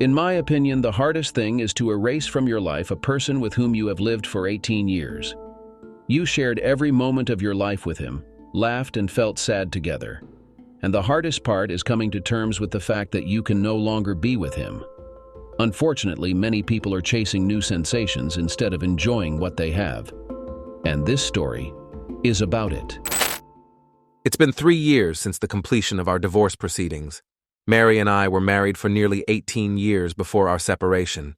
In my opinion, the hardest thing is to erase from your life a person with whom you have lived for 18 years. You shared every moment of your life with him, laughed and felt sad together. And the hardest part is coming to terms with the fact that you can no longer be with him. Unfortunately, many people are chasing new sensations instead of enjoying what they have. And this story is about it. It's been 3 years since the completion of our divorce proceedings. Mary and I were married for nearly 18 years before our separation.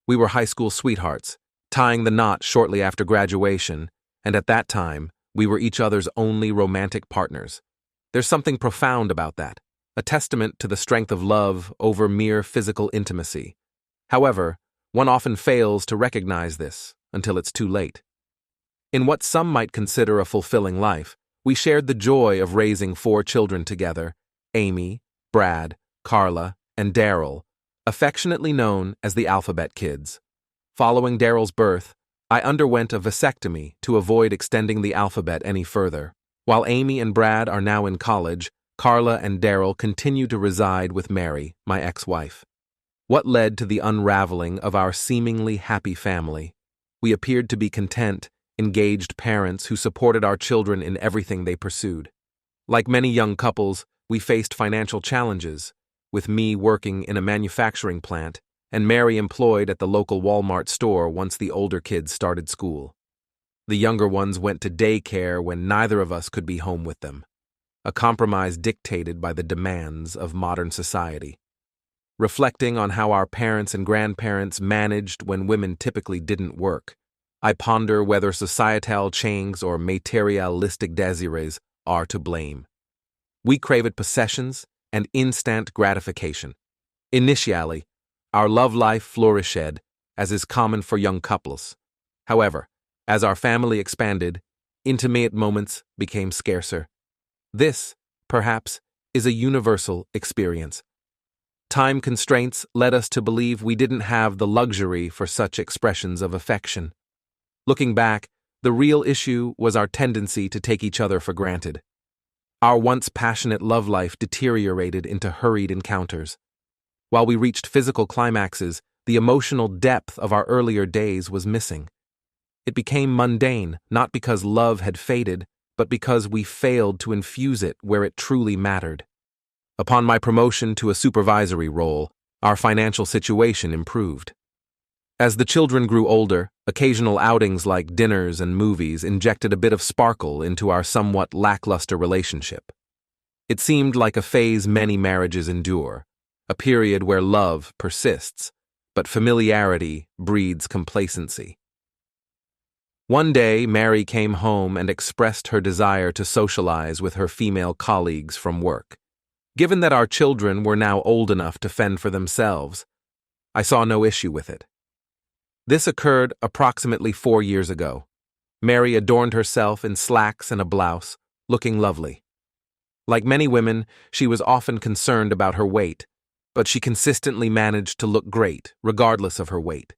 We were high school sweethearts, tying the knot shortly after graduation, and at that time, we were each other's only romantic partners. There's something profound about that, a testament to the strength of love over mere physical intimacy. However, one often fails to recognize this until it's too late. In what some might consider a fulfilling life, we shared the joy of raising 4 children together: Amy, Brad, Carla, and Daryl, affectionately known as the Alphabet Kids. Following Daryl's birth, I underwent a vasectomy to avoid extending the alphabet any further. While Amy and Brad are now in college, Carla and Daryl continue to reside with Mary, my ex-wife. What led to the unraveling of our seemingly happy family? We appeared to be content, engaged parents who supported our children in everything they pursued. Like many young couples, we faced financial challenges, with me working in a manufacturing plant and Mary employed at the local Walmart store once the older kids started school. The younger ones went to daycare when neither of us could be home with them, a compromise dictated by the demands of modern society. Reflecting on how our parents and grandparents managed when women typically didn't work, I ponder whether societal changes or materialistic desires are to blame. We craved possessions and instant gratification. Initially, our love life flourished, as is common for young couples. However, as our family expanded, intimate moments became scarcer. This, perhaps, is a universal experience. Time constraints led us to believe we didn't have the luxury for such expressions of affection. Looking back, the real issue was our tendency to take each other for granted. Our once passionate love life deteriorated into hurried encounters. While we reached physical climaxes, the emotional depth of our earlier days was missing. It became mundane, not because love had faded, but because we failed to infuse it where it truly mattered. Upon my promotion to a supervisory role, our financial situation improved. As the children grew older, occasional outings like dinners and movies injected a bit of sparkle into our somewhat lackluster relationship. It seemed like a phase many marriages endure, a period where love persists, but familiarity breeds complacency. One day, Mary came home and expressed her desire to socialize with her female colleagues from work. Given that our children were now old enough to fend for themselves, I saw no issue with it. This occurred approximately 4 years ago. Mary adorned herself in slacks and a blouse, looking lovely. Like many women, she was often concerned about her weight, but she consistently managed to look great, regardless of her weight.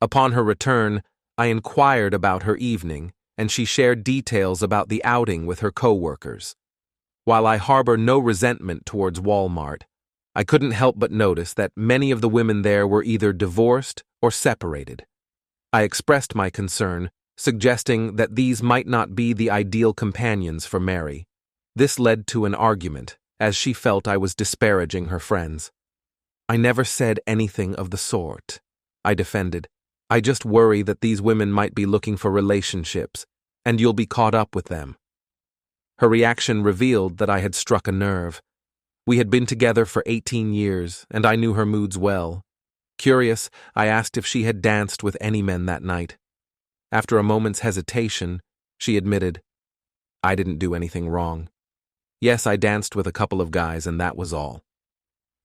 Upon her return, I inquired about her evening, and she shared details about the outing with her co-workers. While I harbor no resentment towards Walmart, I couldn't help but notice that many of the women there were either divorced or separated. I expressed my concern, suggesting that these might not be the ideal companions for Mary. This led to an argument, as she felt I was disparaging her friends. I never said anything of the sort, I defended. I just worry that these women might be looking for relationships, and you'll be caught up with them. Her reaction revealed that I had struck a nerve. We had been together for 18 years, and I knew her moods well. Curious, I asked if she had danced with any men that night. After a moment's hesitation, she admitted, "I didn't do anything wrong. Yes, I danced with a couple of guys, and that was all."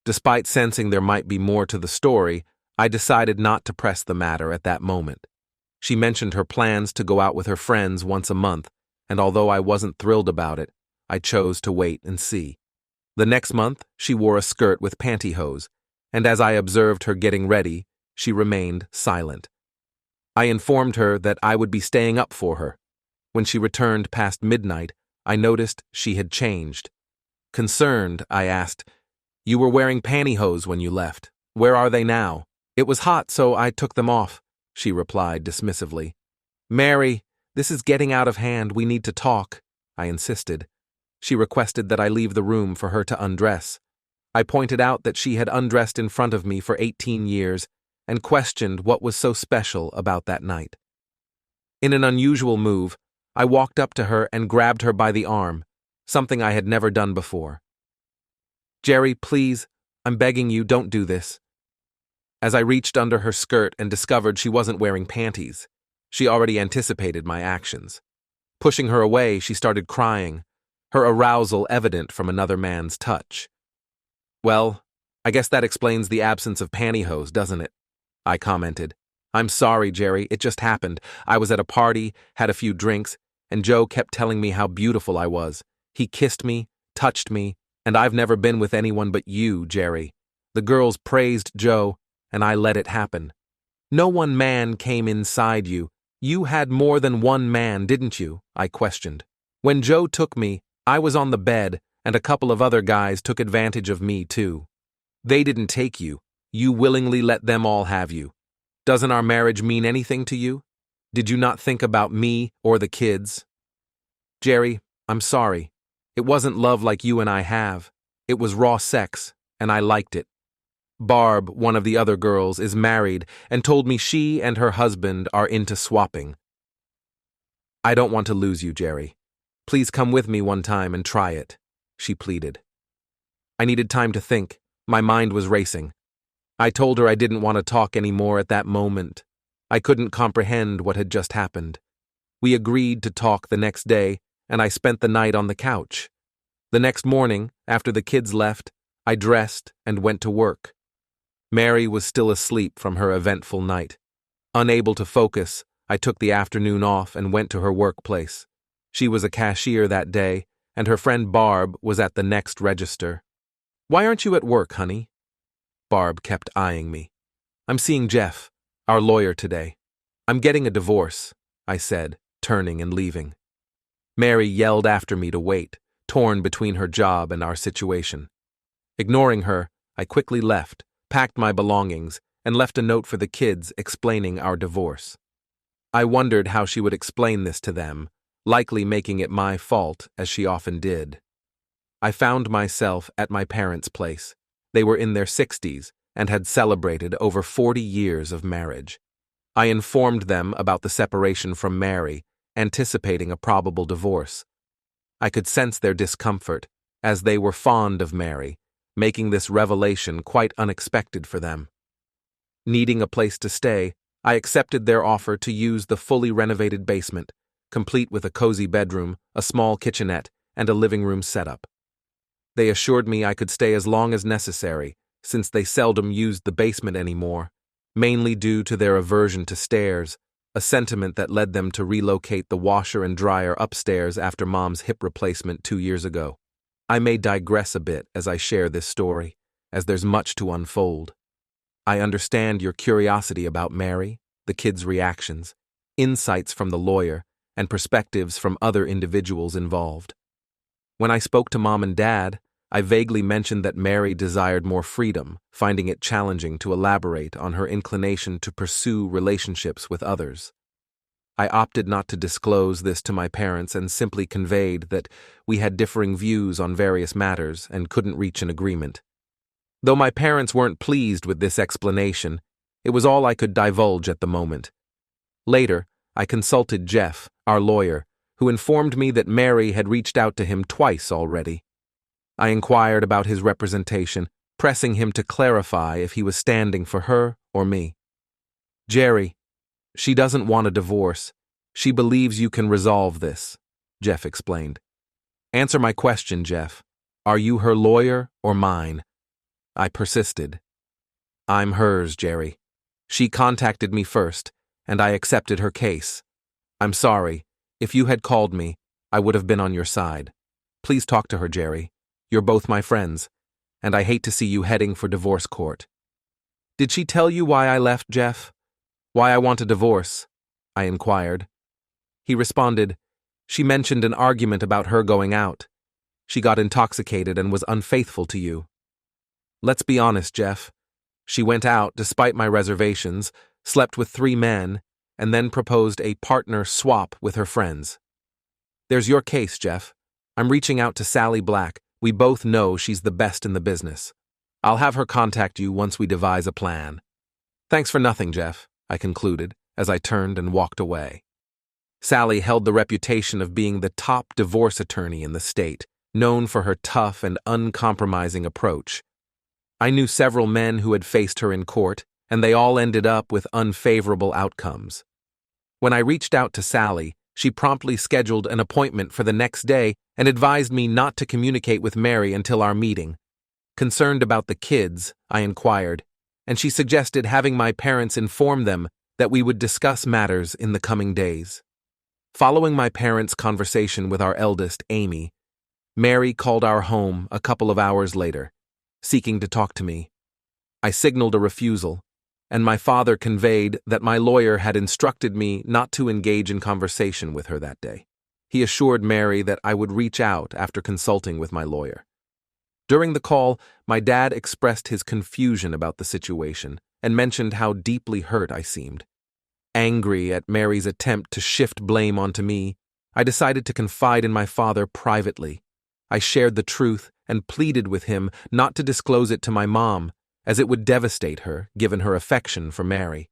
Despite sensing there might be more to the story, I decided not to press the matter at that moment. She mentioned her plans to go out with her friends once a month, and although I wasn't thrilled about it, I chose to wait and see. The next month, she wore a skirt with pantyhose, and as I observed her getting ready, she remained silent. I informed her that I would be staying up for her. When she returned past midnight, I noticed she had changed. Concerned, I asked, "You were wearing pantyhose when you left. Where are they now? It was hot, so I took them off, she replied dismissively. Mary, this is getting out of hand. We need to talk, I insisted. She requested that I leave the room for her to undress. I pointed out that she had undressed in front of me for 18 years and questioned what was so special about that night. In an unusual move, I walked up to her and grabbed her by the arm, something I had never done before. Jerry, please, I'm begging you, don't do this. As I reached under her skirt and discovered she wasn't wearing panties, she already anticipated my actions. Pushing her away, she started crying, her arousal evident from another man's touch. Well, I guess that explains the absence of pantyhose, doesn't it? I commented. I'm sorry, Jerry, it just happened. I was at a party, had a few drinks, and Joe kept telling me how beautiful I was. He kissed me, touched me, and I've never been with anyone but you, Jerry. The girls praised Joe, and I let it happen. No one man came inside you. You had more than one man, didn't you? I questioned. When Joe took me, I was on the bed, and a couple of other guys took advantage of me, too. They didn't take you. You willingly let them all have you. Doesn't our marriage mean anything to you? Did you not think about me or the kids? Jerry, I'm sorry. It wasn't love like you and I have. It was raw sex, and I liked it. Barb, one of the other girls, is married and told me she and her husband are into swapping. I don't want to lose you, Jerry. Please come with me one time and try it, she pleaded. I needed time to think. My mind was racing. I told her I didn't want to talk anymore at that moment. I couldn't comprehend what had just happened. We agreed to talk the next day, and I spent the night on the couch. The next morning, after the kids left, I dressed and went to work. Mary was still asleep from her eventful night. Unable to focus, I took the afternoon off and went to her workplace. She was a cashier that day, and her friend Barb was at the next register. Why aren't you at work, honey? Barb kept eyeing me. I'm seeing Jeff, our lawyer, today. I'm getting a divorce, I said, turning and leaving. Mary yelled after me to wait, torn between her job and our situation. Ignoring her, I quickly left, packed my belongings, and left a note for the kids explaining our divorce. I wondered how she would explain this to them, likely making it my fault, as she often did. I found myself at my parents' place. They were in their 60s and had celebrated over 40 years of marriage. I informed them about the separation from Mary, anticipating a probable divorce. I could sense their discomfort, as they were fond of Mary, making this revelation quite unexpected for them. Needing a place to stay, I accepted their offer to use the fully renovated basement, complete with a cozy bedroom, a small kitchenette, and a living room setup. They assured me I could stay as long as necessary, since they seldom used the basement anymore, mainly due to their aversion to stairs, a sentiment that led them to relocate the washer and dryer upstairs after Mom's hip replacement 2 years ago. I may digress a bit as I share this story, as there's much to unfold. I understand your curiosity about Mary, the kids' reactions, insights from the lawyer, and perspectives from other individuals involved. When I spoke to Mom and Dad, I vaguely mentioned that Mary desired more freedom, finding it challenging to elaborate on her inclination to pursue relationships with others. I opted not to disclose this to my parents and simply conveyed that we had differing views on various matters and couldn't reach an agreement. Though my parents weren't pleased with this explanation, it was all I could divulge at the moment. Later, I consulted Jeff, our lawyer, who informed me that Mary had reached out to him twice already. I inquired about his representation, pressing him to clarify if he was standing for her or me. Jerry, she doesn't want a divorce. She believes you can resolve this, Jeff explained. Answer my question, Jeff. Are you her lawyer or mine? I persisted. I'm hers, Jerry. She contacted me first, and I accepted her case. I'm sorry. If you had called me, I would have been on your side. Please talk to her, Jerry. You're both my friends, and I hate to see you heading for divorce court. Did she tell you why I left, Jeff? Why I want a divorce? I inquired. He responded, she mentioned an argument about her going out. She got intoxicated and was unfaithful to you. Let's be honest, Jeff. She went out despite my reservations, slept with 3 men, and then proposed a partner swap with her friends. There's your case, Jeff. I'm reaching out to Sally Black. We both know she's the best in the business. I'll have her contact you once we devise a plan. Thanks for nothing, Jeff, I concluded as I turned and walked away. Sally held the reputation of being the top divorce attorney in the state, known for her tough and uncompromising approach. I knew several men who had faced her in court, and they all ended up with unfavorable outcomes. When I reached out to Sally, she promptly scheduled an appointment for the next day and advised me not to communicate with Mary until our meeting. Concerned about the kids, I inquired, and she suggested having my parents inform them that we would discuss matters in the coming days. Following my parents' conversation with our eldest, Amy, Mary called our home a couple of hours later, seeking to talk to me. I signaled a refusal, and my father conveyed that my lawyer had instructed me not to engage in conversation with her that day. He assured Mary that I would reach out after consulting with my lawyer. During the call, my dad expressed his confusion about the situation and mentioned how deeply hurt I seemed. Angry at Mary's attempt to shift blame onto me, I decided to confide in my father privately. I shared the truth and pleaded with him not to disclose it to my mom, as it would devastate her, given her affection for Mary.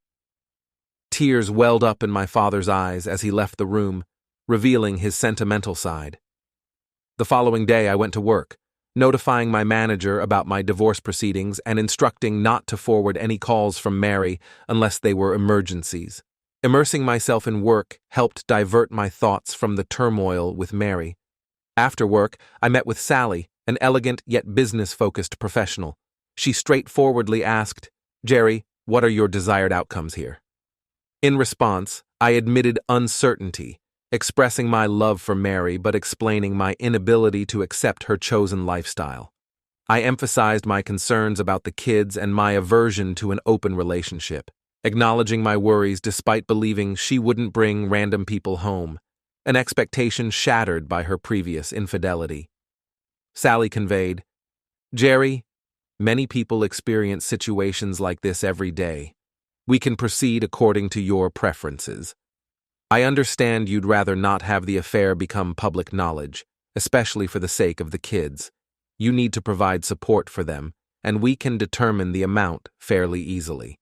Tears welled up in my father's eyes as he left the room, revealing his sentimental side. The following day I went to work, notifying my manager about my divorce proceedings and instructing not to forward any calls from Mary unless they were emergencies. Immersing myself in work helped divert my thoughts from the turmoil with Mary. After work, I met with Sally, an elegant yet business-focused professional. She straightforwardly asked, "Jerry, what are your desired outcomes here?" In response, I admitted uncertainty, expressing my love for Mary but explaining my inability to accept her chosen lifestyle. I emphasized my concerns about the kids and my aversion to an open relationship, acknowledging my worries despite believing she wouldn't bring random people home, an expectation shattered by her previous infidelity. Sally conveyed, "Jerry, many people experience situations like this every day. We can proceed according to your preferences. I understand you'd rather not have the affair become public knowledge, especially for the sake of the kids. You need to provide support for them, and we can determine the amount fairly easily.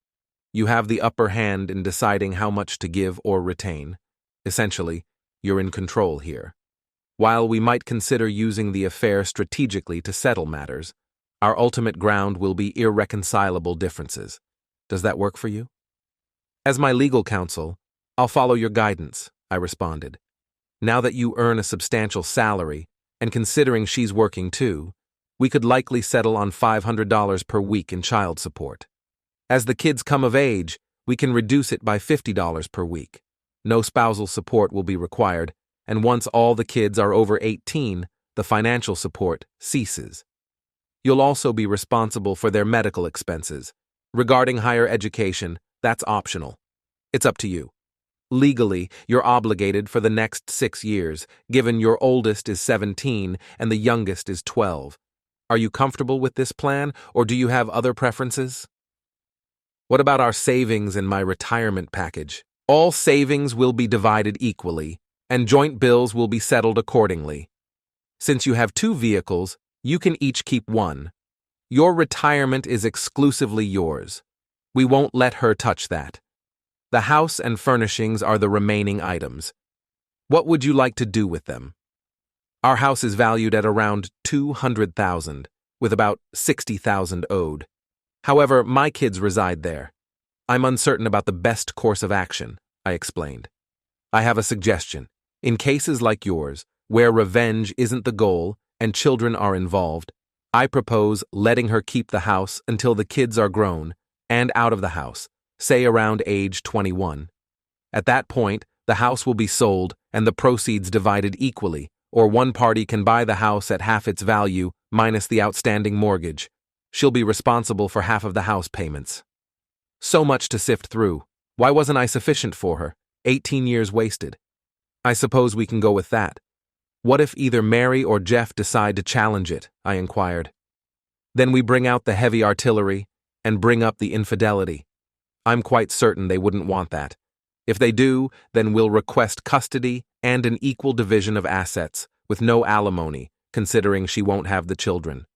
You have the upper hand in deciding how much to give or retain. Essentially, you're in control here. While we might consider using the affair strategically to settle matters, our ultimate ground will be irreconcilable differences. Does that work for you?" "As my legal counsel, I'll follow your guidance," I responded. "Now that you earn a substantial salary, and considering she's working too, we could likely settle on $500 per week in child support. As the kids come of age, we can reduce it by $50 per week. No spousal support will be required, and once all the kids are over 18, the financial support ceases. You'll also be responsible for their medical expenses. Regarding higher education, that's optional. It's up to you. Legally, you're obligated for the next 6 years, given your oldest is 17 and the youngest is 12. Are you comfortable with this plan, or do you have other preferences?" "What about our savings and my retirement package?" "All savings will be divided equally, and joint bills will be settled accordingly. Since you have 2 vehicles, you can each keep 1. Your retirement is exclusively yours. We won't let her touch that. The house and furnishings are the remaining items. What would you like to do with them?" "Our house is valued at around $200,000, with about $60,000 owed. However, my kids reside there. I'm uncertain about the best course of action," I explained. "I have a suggestion. In cases like yours, where revenge isn't the goal and children are involved, I propose letting her keep the house until the kids are grown and out of the house, say around age 21. At that point, the house will be sold and the proceeds divided equally, or one party can buy the house at half its value minus the outstanding mortgage. She'll be responsible for half of the house payments." So much to sift through. Why wasn't I sufficient for her? 18 years wasted. "I suppose we can go with that. What if either Mary or Jeff decide to challenge it?" I inquired. "Then we bring out the heavy artillery. and bring up the infidelity. I'm quite certain they wouldn't want that. If they do, then we'll request custody and an equal division of assets, with no alimony, considering she won't have the children.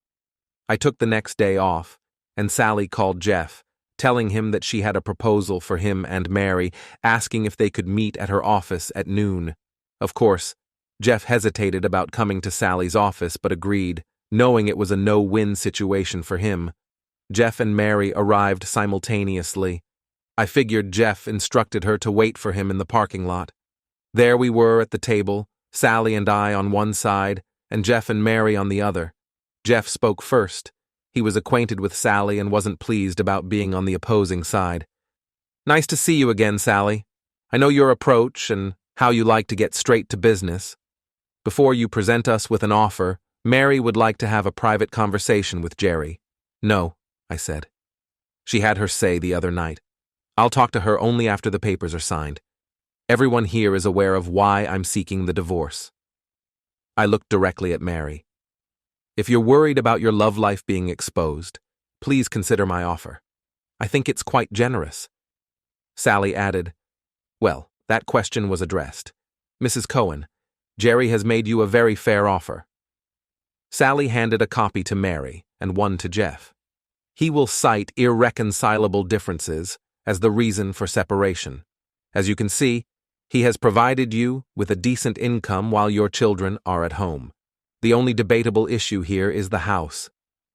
I took the next day off, and Sally called Jeff, telling him that she had a proposal for him and Mary, asking if they could meet at her office at noon. Of course, Jeff hesitated about coming to Sally's office but agreed, knowing it was a no-win situation for him. Jeff and Mary arrived simultaneously. I figured Jeff instructed her to wait for him in the parking lot. There we were at the table, Sally and I on one side, and Jeff and Mary on the other. Jeff spoke first. He was acquainted with Sally and wasn't pleased about being on the opposing side. "Nice to see you again, Sally. I know your approach and how you like to get straight to business. Before you present us with an offer, Mary would like to have a private conversation with Jerry." "No," I said. "She had her say the other night. I'll talk to her only after the papers are signed. Everyone here is aware of why I'm seeking the divorce." I looked directly at Mary. "If you're worried about your love life being exposed, please consider my offer. I think it's quite generous." Sally added, "Well, that question was addressed. Mrs. Cohen, Jerry has made you a very fair offer." Sally handed a copy to Mary and one to Jeff. "He will cite irreconcilable differences as the reason for separation. As you can see, he has provided you with a decent income while your children are at home. The only debatable issue here is the house.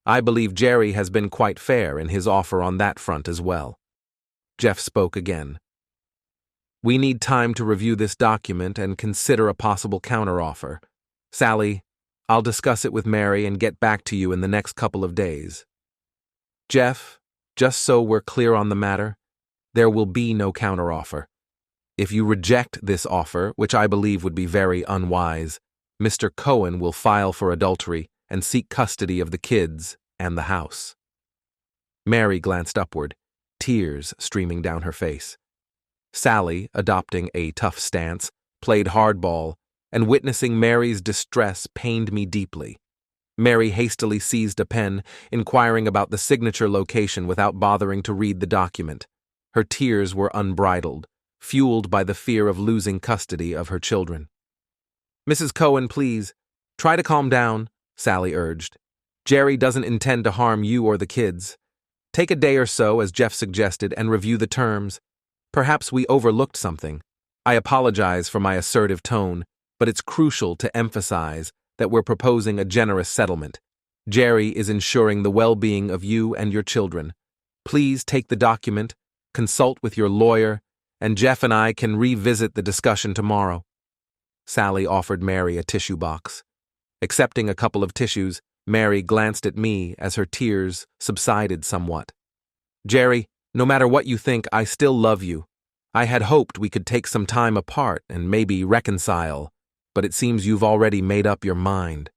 I believe Jerry has been quite fair in his offer on that front as well." Jeff spoke again. "We need time to review this document and consider a possible counteroffer. Sally, I'll discuss it with Mary and get back to you in the next couple of days." "Jeff, just so we're clear on the matter, there will be no counteroffer. If you reject this offer, which I believe would be very unwise, Mr. Cohen will file for adultery and seek custody of the kids and the house." Mary glanced upward, tears streaming down her face. Sally, adopting a tough stance, played hardball, and witnessing Mary's distress pained me deeply. Mary hastily seized a pen, inquiring about the signature location without bothering to read the document. Her tears were unbridled, fueled by the fear of losing custody of her children. "Mrs. Cohen, please, try to calm down," Sally urged. "Jerry doesn't intend to harm you or the kids. Take a day or so, as Jeff suggested, and review the terms. Perhaps we overlooked something. I apologize for my assertive tone, but it's crucial to emphasize that we're proposing a generous settlement. Jerry is ensuring the well-being of you and your children. Please take the document, consult with your lawyer, and Jeff and I can revisit the discussion tomorrow." Sally offered Mary a tissue box. Accepting a couple of tissues, Mary glanced at me as her tears subsided somewhat. "Jerry, no matter what you think, I still love you. I had hoped we could take some time apart and maybe reconcile, but it seems you've already made up your mind."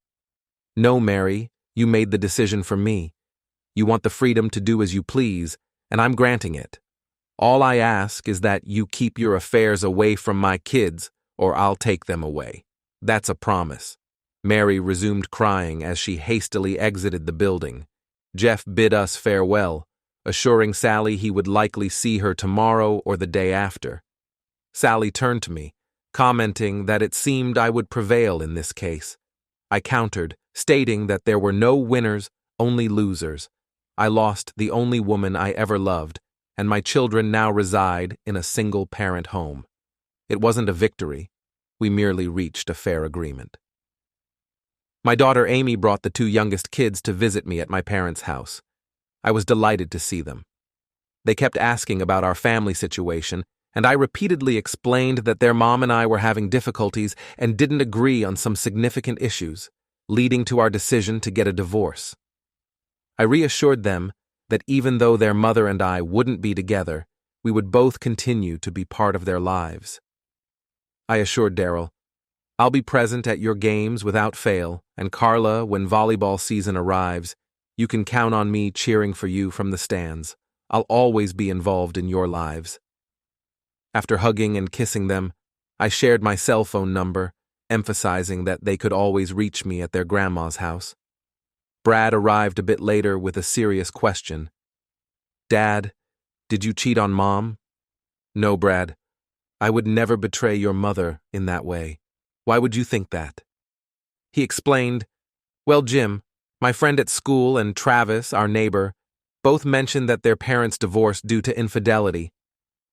"No, Mary, you made the decision for me. You want the freedom to do as you please, and I'm granting it. All I ask is that you keep your affairs away from my kids, or I'll take them away. That's a promise." Mary resumed crying as she hastily exited the building. Jeff bid us farewell, assuring Sally he would likely see her tomorrow or the day after. Sally turned to me, commenting that it seemed I would prevail in this case. I countered, stating that there were no winners, only losers. I lost the only woman I ever loved, and my children now reside in a single-parent home. It wasn't a victory. We merely reached a fair agreement. My daughter Amy brought the two youngest kids to visit me at my parents' house. I was delighted to see them. They kept asking about our family situation, and I repeatedly explained that their mom and I were having difficulties and didn't agree on some significant issues, leading to our decision to get a divorce. I reassured them that even though their mother and I wouldn't be together, we would both continue to be part of their lives. I assured Daryl, "I'll be present at your games without fail, and Carla, when volleyball season arrives, you can count on me cheering for you from the stands. I'll always be involved in your lives." After hugging and kissing them, I shared my cell phone number, emphasizing that they could always reach me at their grandma's house. Brad arrived a bit later with a serious question. Dad, did you cheat on Mom? No, Brad. I would never betray your mother in that way. Why would you think that? He explained, well, Jim, my friend at school and Travis, our neighbor, both mentioned that their parents divorced due to infidelity.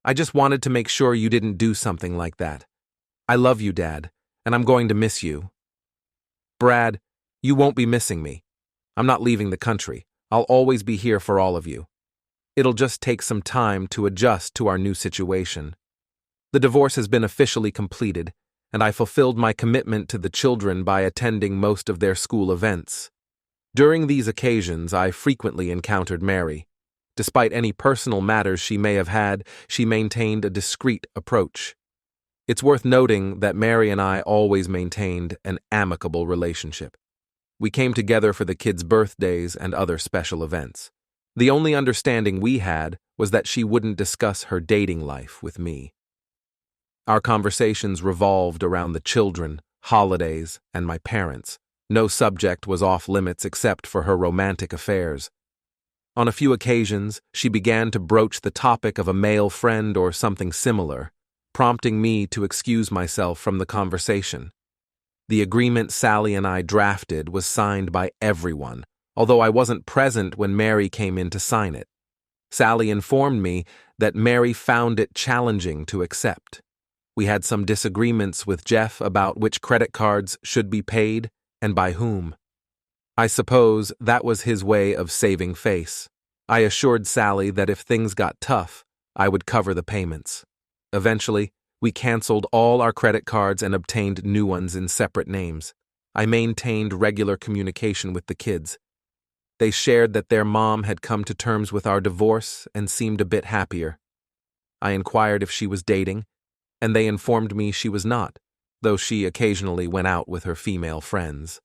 I just wanted to make sure you didn't do something like that. I love you, Dad, and I'm going to miss you. Brad, you won't be missing me. I'm not leaving the country. I'll always be here for all of you. It'll just take some time to adjust to our new situation. The divorce has been officially completed, and I fulfilled my commitment to the children by attending most of their school events. During these occasions, I frequently encountered Mary. Despite any personal matters she may have had, she maintained a discreet approach. It's worth noting that Mary and I always maintained an amicable relationship. We came together for the kids' birthdays and other special events. The only understanding we had was that she wouldn't discuss her dating life with me. Our conversations revolved around the children, holidays, and my parents. No subject was off limits except for her romantic affairs. On a few occasions, she began to broach the topic of a male friend or something similar, prompting me to excuse myself from the conversation. The agreement Sally and I drafted was signed by everyone, although I wasn't present when Mary came in to sign it. Sally informed me that Mary found it challenging to accept. We had some disagreements with Jeff about which credit cards should be paid and by whom. I suppose that was his way of saving face. I assured Sally that if things got tough, I would cover the payments. Eventually, we canceled all our credit cards and obtained new ones in separate names. I maintained regular communication with the kids. They shared that their mom had come to terms with our divorce and seemed a bit happier. I inquired if she was dating, and they informed me she was not, though she occasionally went out with her female friends.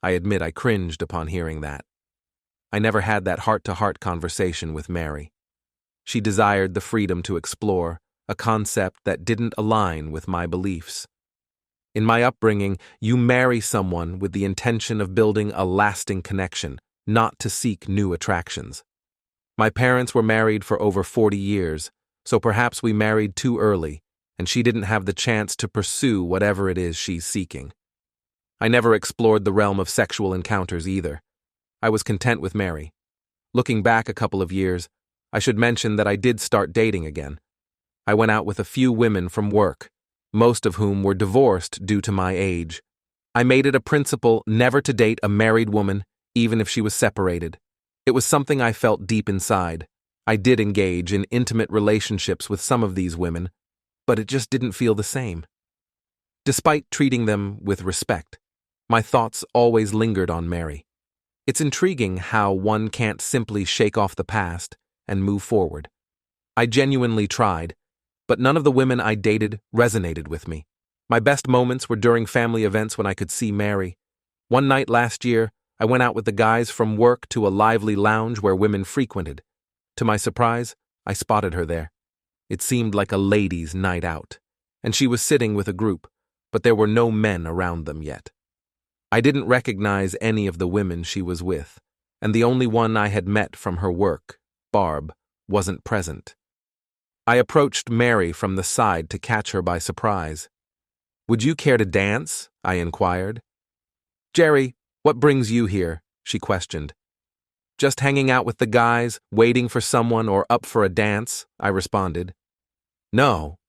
I admit I cringed upon hearing that. I never had that heart-to-heart conversation with Mary. She desired the freedom to explore, a concept that didn't align with my beliefs. In my upbringing, you marry someone with the intention of building a lasting connection, not to seek new attractions. My parents were married for over 40 years, so perhaps we married too early, and she didn't have the chance to pursue whatever it is she's seeking. I never explored the realm of sexual encounters either. I was content with Mary. Looking back a couple of years, I should mention that I did start dating again. I went out with a few women from work, most of whom were divorced due to my age. I made it a principle never to date a married woman, even if she was separated. It was something I felt deep inside. I did engage in intimate relationships with some of these women, but it just didn't feel the same. Despite treating them with respect, my thoughts always lingered on Mary. It's intriguing how one can't simply shake off the past and move forward. I genuinely tried, but none of the women I dated resonated with me. My best moments were during family events when I could see Mary. One night last year, I went out with the guys from work to a lively lounge where women frequented. To my surprise, I spotted her there. It seemed like a ladies' night out, and she was sitting with a group, but there were no men around them yet. I didn't recognize any of the women she was with, and the only one I had met from her work, Barb, wasn't present. I approached Mary from the side to catch her by surprise. "Would you care to dance?" I inquired. "Jerry, what brings you here?" she questioned. "Just hanging out with the guys, waiting for someone or up for a dance," I responded. No,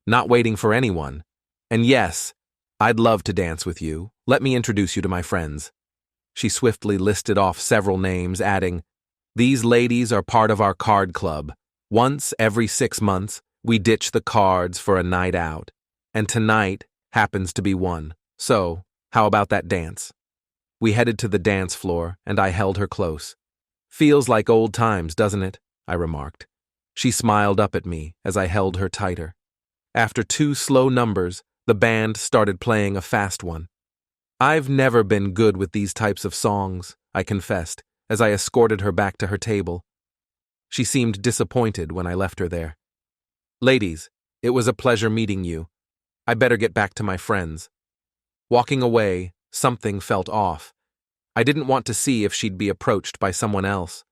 not waiting for anyone. And yes, I'd love to dance with you. Let me introduce you to my friends." She swiftly listed off several names, adding, "These ladies are part of our card club. Once every 6 months, we ditch the cards for a night out, and tonight happens to be one. So, how about that dance?" We headed to the dance floor, and I held her close. "Feels like old times, doesn't it?" I remarked. She smiled up at me as I held her tighter. After 2 slow numbers, the band started playing a fast one. "I've never been good with these types of songs," I confessed, as I escorted her back to her table. She seemed disappointed when I left her there. "Ladies, it was a pleasure meeting you. I better get back to my friends." Walking away, something felt off. I didn't want to see if she'd be approached by someone else,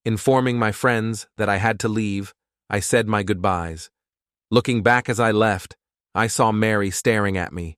Informing my friends that I had to leave, I said my goodbyes. Looking back as I left, I saw Mary staring at me.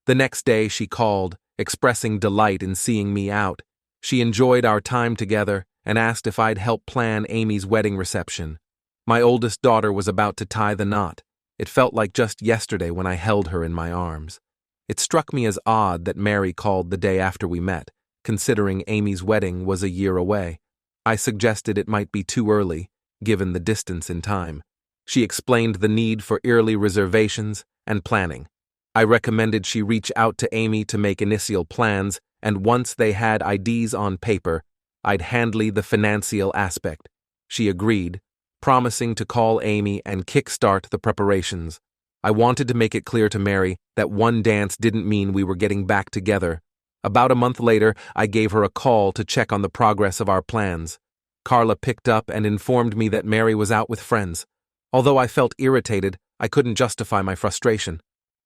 The next day she called, expressing delight in seeing me out. She enjoyed our time together and asked if I'd help plan Amy's wedding reception. My oldest daughter was about to tie the knot. It felt like just yesterday when I held her in my arms. It struck me as odd that Mary called the day after we met, considering Amy's wedding was a year away. I suggested it might be too early, given the distance in time. She explained the need for early reservations and planning. I recommended she reach out to Amy to make initial plans, and once they had IDs on paper, I'd handle the financial aspect. She agreed, promising to call Amy and kickstart the preparations. I wanted to make it clear to Mary that one dance didn't mean we were getting back together. About a month later, I gave her a call to check on the progress of our plans. Carla picked up and informed me that Mary was out with friends. Although I felt irritated, I couldn't justify my frustration.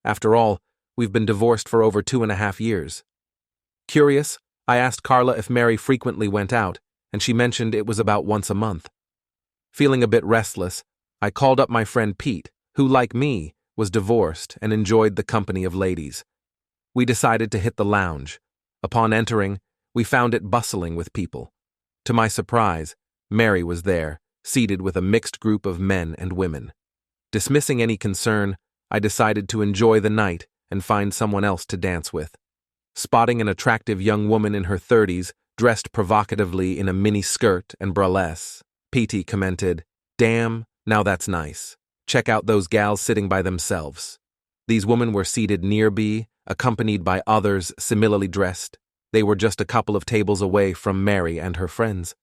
After all, we've been divorced for over 2.5 years. Curious, I asked Carla if Mary frequently went out, and she mentioned it was about once a month. Feeling a bit restless, I called up my friend Pete, who, like me, was divorced and enjoyed the company of ladies. We decided to hit the lounge. Upon entering, we found it bustling with people. To my surprise, Mary was there, seated with a mixed group of men and women. Dismissing any concern, I decided to enjoy the night and find someone else to dance with. Spotting an attractive young woman in her 30s, dressed provocatively in a mini skirt and bralette, Petey commented, "Damn, now that's nice. Check out those gals sitting by themselves." These women were seated near me, accompanied by others similarly dressed. They were just a couple of tables away from Mary and her friends.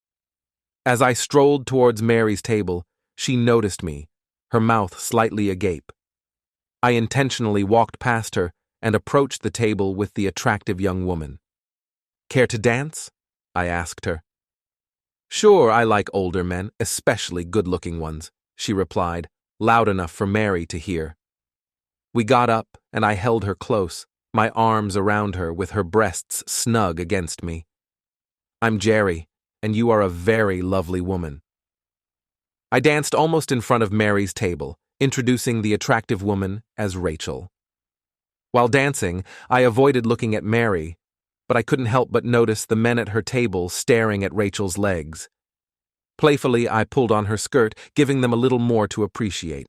As I strolled towards Mary's table, she noticed me, her mouth slightly agape. I intentionally walked past her and approached the table with the attractive young woman. "Care to dance?" I asked her. "Sure, I like older men, especially good-looking ones," she replied, loud enough for Mary to hear. We got up, and I held her close, my arms around her with her breasts snug against me. "I'm Jerry, and you are a very lovely woman." I danced almost in front of Mary's table, introducing the attractive woman as Rachel. While dancing, I avoided looking at Mary, but I couldn't help but notice the men at her table staring at Rachel's legs. Playfully, I pulled on her skirt, giving them a little more to appreciate.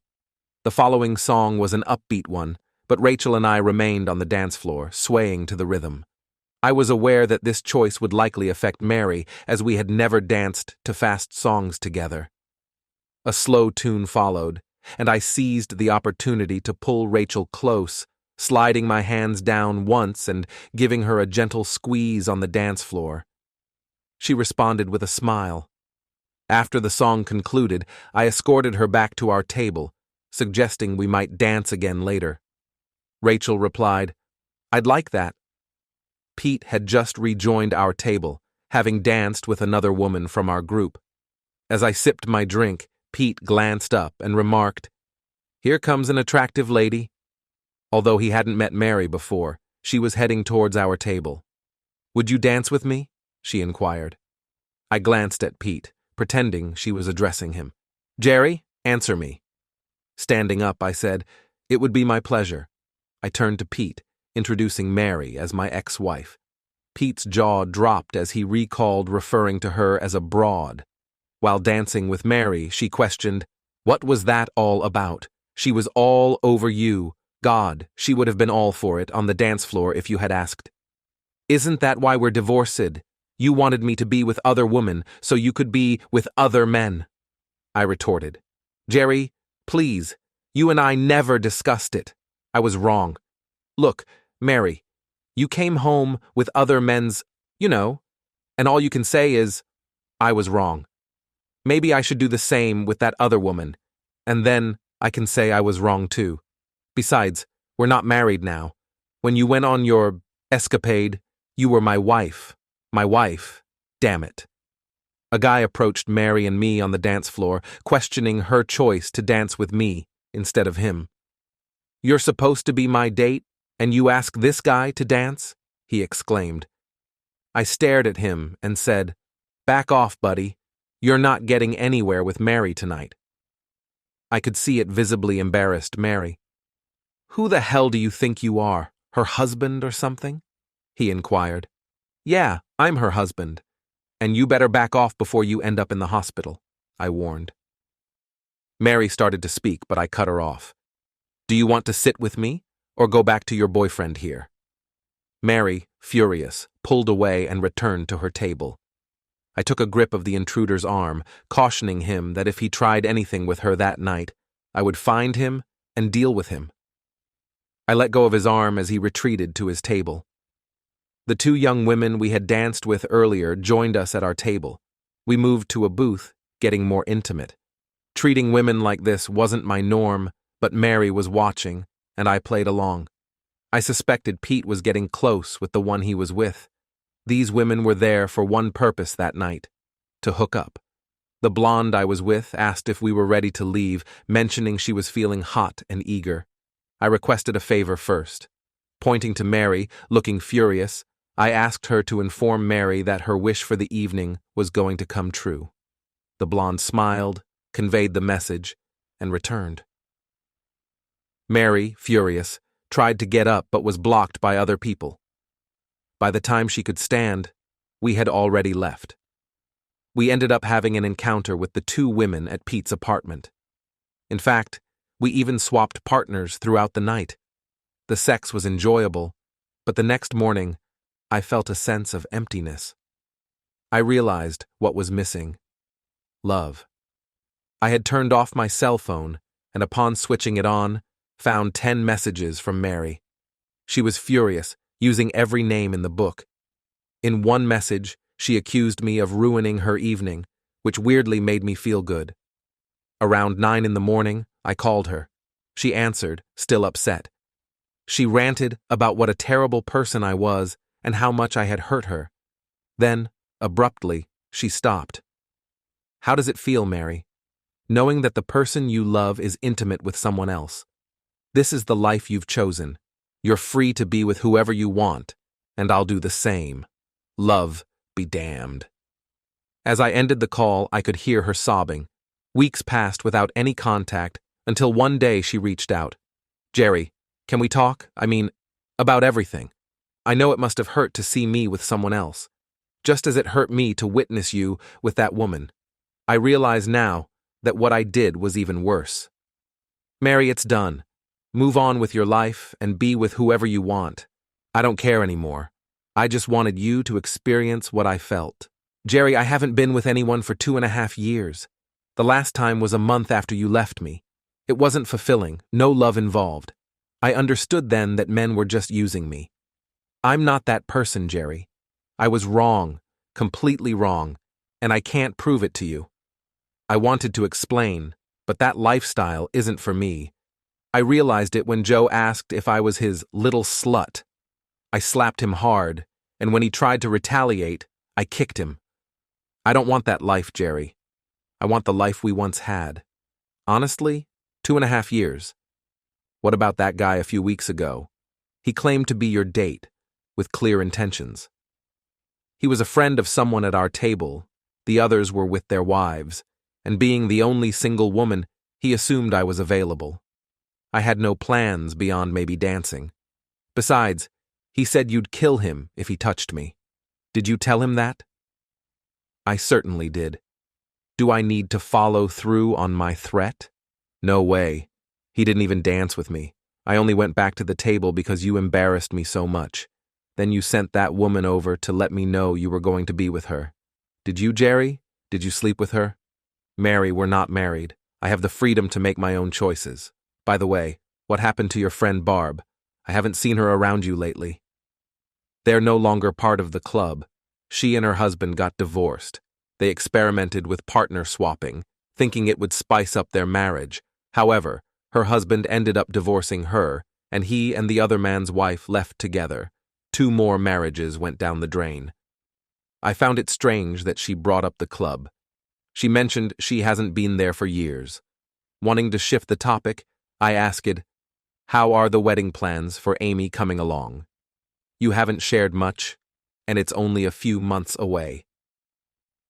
The following song was an upbeat one, but Rachel and I remained on the dance floor, swaying to the rhythm. I was aware that this choice would likely affect Mary, as we had never danced to fast songs together. A slow tune followed, and I seized the opportunity to pull Rachel close, sliding my hands down once and giving her a gentle squeeze on the dance floor. She responded with a smile. After the song concluded, I escorted her back to our table, suggesting we might dance again later. Rachel replied, "I'd like that." Pete had just rejoined our table, having danced with another woman from our group. As I sipped my drink, Pete glanced up and remarked, "Here comes an attractive lady." Although he hadn't met Mary before, she was heading towards our table. "Would you dance with me?" she inquired. I glanced at Pete, pretending she was addressing him. "Jerry, answer me." Standing up, I said, "It would be my pleasure." I turned to Pete, introducing Mary as my ex-wife. Pete's jaw dropped as he recalled referring to her as a broad. While dancing with Mary, she questioned, "What was that all about? She was all over you. God, she would have been all for it on the dance floor if you had asked." "Isn't that why we're divorced? You wanted me to be with other women so you could be with other men," I retorted. "Jerry, please, you and I never discussed it. I was wrong. Look, Mary, you came home with other men's, and all you can say is, I was wrong. Maybe I should do the same with that other woman, and then I can say I was wrong too. Besides, we're not married now. When you went on your escapade, you were my wife. My wife. Damn it." A guy approached Mary and me on the dance floor, questioning her choice to dance with me instead of him. "You're supposed to be my date, and you ask this guy to dance?" he exclaimed. I stared at him and said, "Back off, buddy. You're not getting anywhere with Mary tonight." I could see it visibly embarrassed Mary. "Who the hell do you think you are, her husband or something?" he inquired. "Yeah, I'm her husband. And you better back off before you end up in the hospital," I warned. Mary started to speak, but I cut her off. "Do you want to sit with me, or go back to your boyfriend here?" Mary, furious, pulled away and returned to her table. I took a grip of the intruder's arm, cautioning him that if he tried anything with her that night, I would find him and deal with him. I let go of his arm as he retreated to his table. The two young women we had danced with earlier joined us at our table. We moved to a booth, getting more intimate. Treating women like this wasn't my norm, but Mary was watching, and I played along. I suspected Pete was getting close with the one he was with. These women were there for one purpose that night: to hook up. The blonde I was with asked if we were ready to leave, mentioning she was feeling hot and eager. I requested a favor first. Pointing to Mary, looking furious, I asked her to inform Mary that her wish for the evening was going to come true. The blonde smiled, conveyed the message, and returned. Mary, furious, tried to get up but was blocked by other people. By the time she could stand, we had already left. We ended up having an encounter with the two women at Pete's apartment. In fact, we even swapped partners throughout the night. The sex was enjoyable, but the next morning, I felt a sense of emptiness. I realized what was missing: love. I had turned off my cell phone, and upon switching it on, found 10 messages from Mary. She was furious, using every name in the book. In one message, she accused me of ruining her evening, which weirdly made me feel good. Around 9 in the morning, I called her. She answered, still upset. She ranted about what a terrible person I was and how much I had hurt her. Then, abruptly, she stopped. "How does it feel, Mary? Knowing that the person you love is intimate with someone else. This is the life you've chosen. You're free to be with whoever you want, and I'll do the same. Love be damned." As I ended the call, I could hear her sobbing. Weeks passed without any contact until one day she reached out. "Jerry, can we talk? About everything. I know it must have hurt to see me with someone else, just as it hurt me to witness you with that woman. I realize now that what I did was even worse. Mary, it's done. Move on with your life and be with whoever you want. I don't care anymore. I just wanted you to experience what I felt. Jerry, I haven't been with anyone for 2.5 years. The last time was a month after you left me. It wasn't fulfilling, no love involved. I understood then that men were just using me. I'm not that person, Jerry. I was wrong, completely wrong, and I can't prove it to you. I wanted to explain, but that lifestyle isn't for me. I realized it when Joe asked if I was his little slut. I slapped him hard, and when he tried to retaliate, I kicked him. I don't want that life, Jerry. I want the life we once had. Honestly, 2.5 years. What about that guy a few weeks ago? He claimed to be your date, with clear intentions. He was a friend of someone at our table. The others were with their wives, and being the only single woman, he assumed I was available. I had no plans beyond maybe dancing. Besides, he said you'd kill him if he touched me. Did you tell him that? I certainly did. Do I need to follow through on my threat? No way. He didn't even dance with me. I only went back to the table because you embarrassed me so much. Then you sent that woman over to let me know you were going to be with her. Did you, Jerry? Did you sleep with her? Mary, we're not married. I have the freedom to make my own choices. By the way, what happened to your friend Barb? I haven't seen her around you lately. They're no longer part of the club. She and her husband got divorced. They experimented with partner swapping, thinking it would spice up their marriage. However, her husband ended up divorcing her, and he and the other man's wife left together. 2 more marriages went down the drain. I found it strange that she brought up the club. She mentioned she hasn't been there for years. Wanting to shift the topic, I asked, "How are the wedding plans for Amy coming along? You haven't shared much, and it's only a few months away."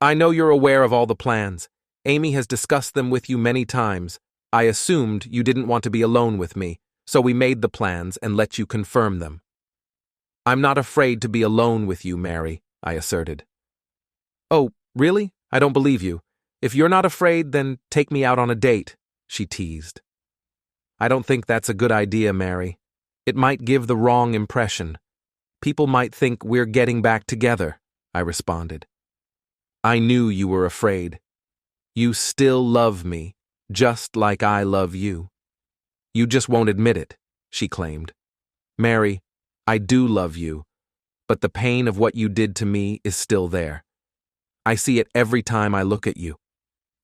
I know you're aware of all the plans. Amy has discussed them with you many times. I assumed you didn't want to be alone with me, so we made the plans and let you confirm them. I'm not afraid to be alone with you, Mary, I asserted. Oh, really? I don't believe you. If you're not afraid, then take me out on a date, she teased. I don't think that's a good idea, Mary. It might give the wrong impression. People might think we're getting back together, I responded. I knew you were afraid. You still love me, just like I love you. You just won't admit it, she claimed. Mary, I do love you, but the pain of what you did to me is still there. I see it every time I look at you.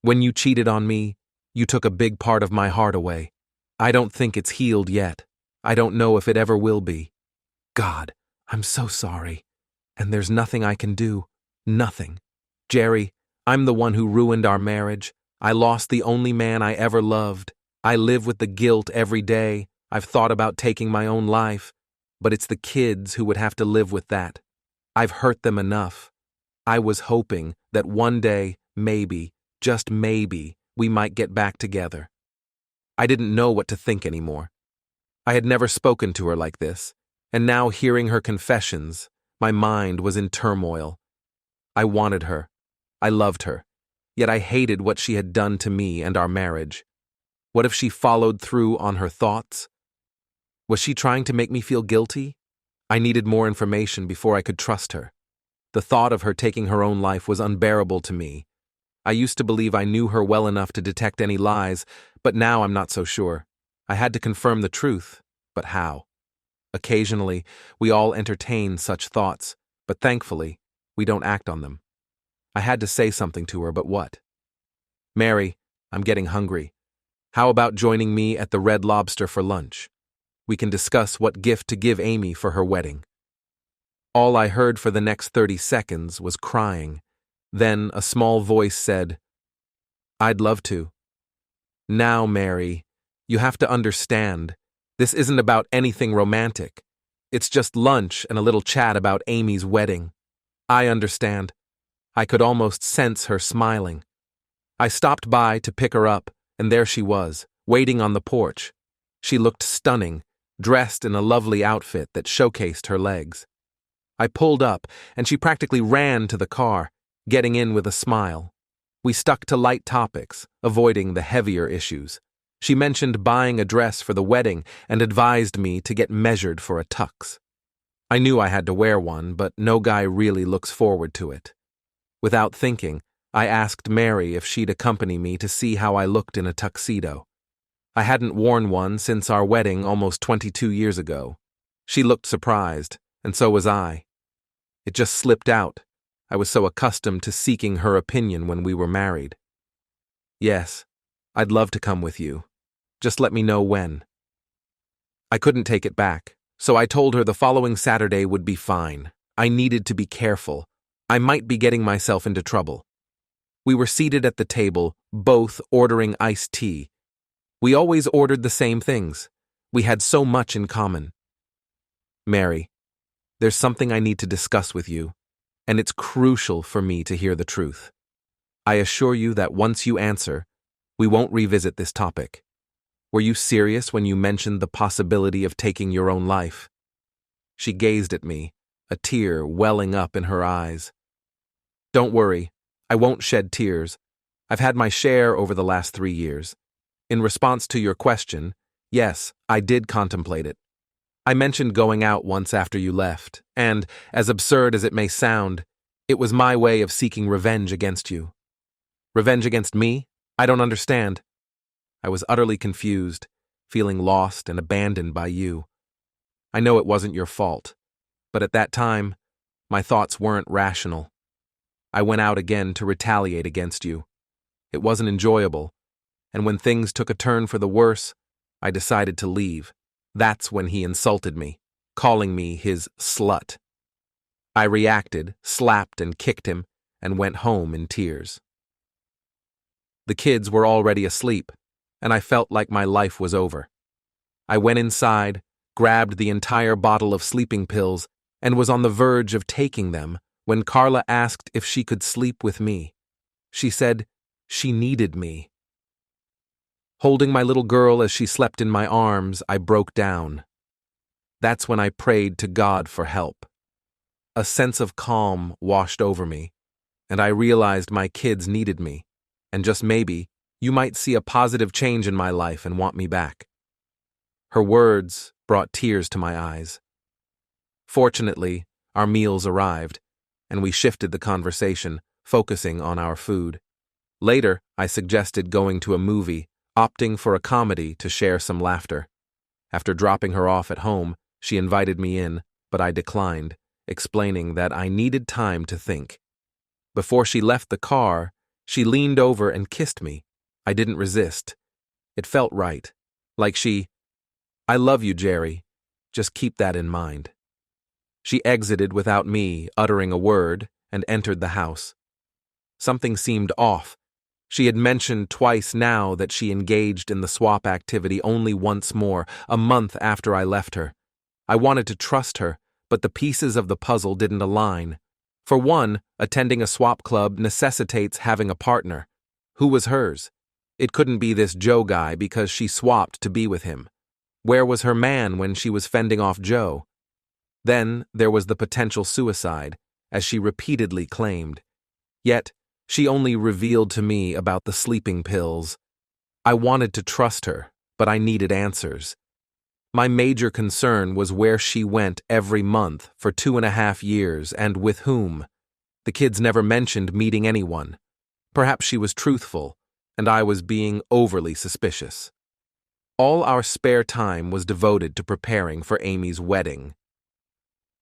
When you cheated on me, you took a big part of my heart away. I don't think it's healed yet. I don't know if it ever will be. God, I'm so sorry. And there's nothing I can do. Nothing. Jerry, I'm the one who ruined our marriage. I lost the only man I ever loved. I live with the guilt every day. I've thought about taking my own life, but it's the kids who would have to live with that. I've hurt them enough. I was hoping that one day, maybe, just maybe, we might get back together. I didn't know what to think anymore. I had never spoken to her like this, and now hearing her confessions, my mind was in turmoil. I wanted her. I loved her. Yet I hated what she had done to me and our marriage. What if she followed through on her thoughts? Was she trying to make me feel guilty? I needed more information before I could trust her. The thought of her taking her own life was unbearable to me. I used to believe I knew her well enough to detect any lies, but now I'm not so sure. I had to confirm the truth, but how? Occasionally, we all entertain such thoughts, but thankfully, we don't act on them. I had to say something to her, but what? Mary, I'm getting hungry. How about joining me at the Red Lobster for lunch? We can discuss what gift to give Amy for her wedding. All I heard for the next 30 seconds was crying. Then a small voice said, I'd love to. Now, Mary, you have to understand, this isn't about anything romantic. It's just lunch and a little chat about Amy's wedding. I understand. I could almost sense her smiling. I stopped by to pick her up, and there she was, waiting on the porch. She looked stunning, dressed in a lovely outfit that showcased her legs. I pulled up, and she practically ran to the car, getting in with a smile. We stuck to light topics, avoiding the heavier issues. She mentioned buying a dress for the wedding and advised me to get measured for a tux. I knew I had to wear one, but no guy really looks forward to it. Without thinking, I asked Mary if she'd accompany me to see how I looked in a tuxedo. I hadn't worn one since our wedding almost 22 years ago. She looked surprised, and so was I. It just slipped out. I was so accustomed to seeking her opinion when we were married. Yes, I'd love to come with you. Just let me know when. I couldn't take it back, so I told her the following Saturday would be fine. I needed to be careful. I might be getting myself into trouble. We were seated at the table, both ordering iced tea. We always ordered the same things. We had so much in common. Mary, there's something I need to discuss with you, and it's crucial for me to hear the truth. I assure you that once you answer, we won't revisit this topic. Were you serious when you mentioned the possibility of taking your own life? She gazed at me, a tear welling up in her eyes. Don't worry, I won't shed tears. I've had my share over the last 3 years. In response to your question, yes, I did contemplate it. I mentioned going out once after you left, and, as absurd as it may sound, it was my way of seeking revenge against you. Revenge against me? I don't understand. I was utterly confused, feeling lost and abandoned by you. I know it wasn't your fault, but at that time, my thoughts weren't rational. I went out again to retaliate against you. It wasn't enjoyable, and when things took a turn for the worse, I decided to leave. That's when he insulted me, calling me his slut. I reacted, slapped and kicked him, and went home in tears. The kids were already asleep, and I felt like my life was over. I went inside, grabbed the entire bottle of sleeping pills, and was on the verge of taking them when Carla asked if she could sleep with me. She said she needed me. Holding my little girl as she slept in my arms, I broke down. That's when I prayed to God for help. A sense of calm washed over me, and I realized my kids needed me, and just maybe, you might see a positive change in my life and want me back. Her words brought tears to my eyes. Fortunately, our meals arrived, and we shifted the conversation, focusing on our food. Later, I suggested going to a movie, opting for a comedy to share some laughter. After dropping her off at home, she invited me in, but I declined, explaining that I needed time to think. Before she left the car, she leaned over and kissed me. I didn't resist. It felt right. Like I love you, Jerry. Just keep that in mind. She exited without me uttering a word and entered the house. Something seemed off. She had mentioned twice now that she engaged in the swap activity only once more, a month after I left her. I wanted to trust her, but the pieces of the puzzle didn't align. For one, attending a swap club necessitates having a partner. Who was hers? It couldn't be this Joe guy because she swapped to be with him. Where was her man when she was fending off Joe? Then there was the potential suicide, as she repeatedly claimed. Yet, she only revealed to me about the sleeping pills. I wanted to trust her, but I needed answers. My major concern was where she went every month for 2.5 years and with whom. The kids never mentioned meeting anyone. Perhaps she was truthful, and I was being overly suspicious. All our spare time was devoted to preparing for Amy's wedding.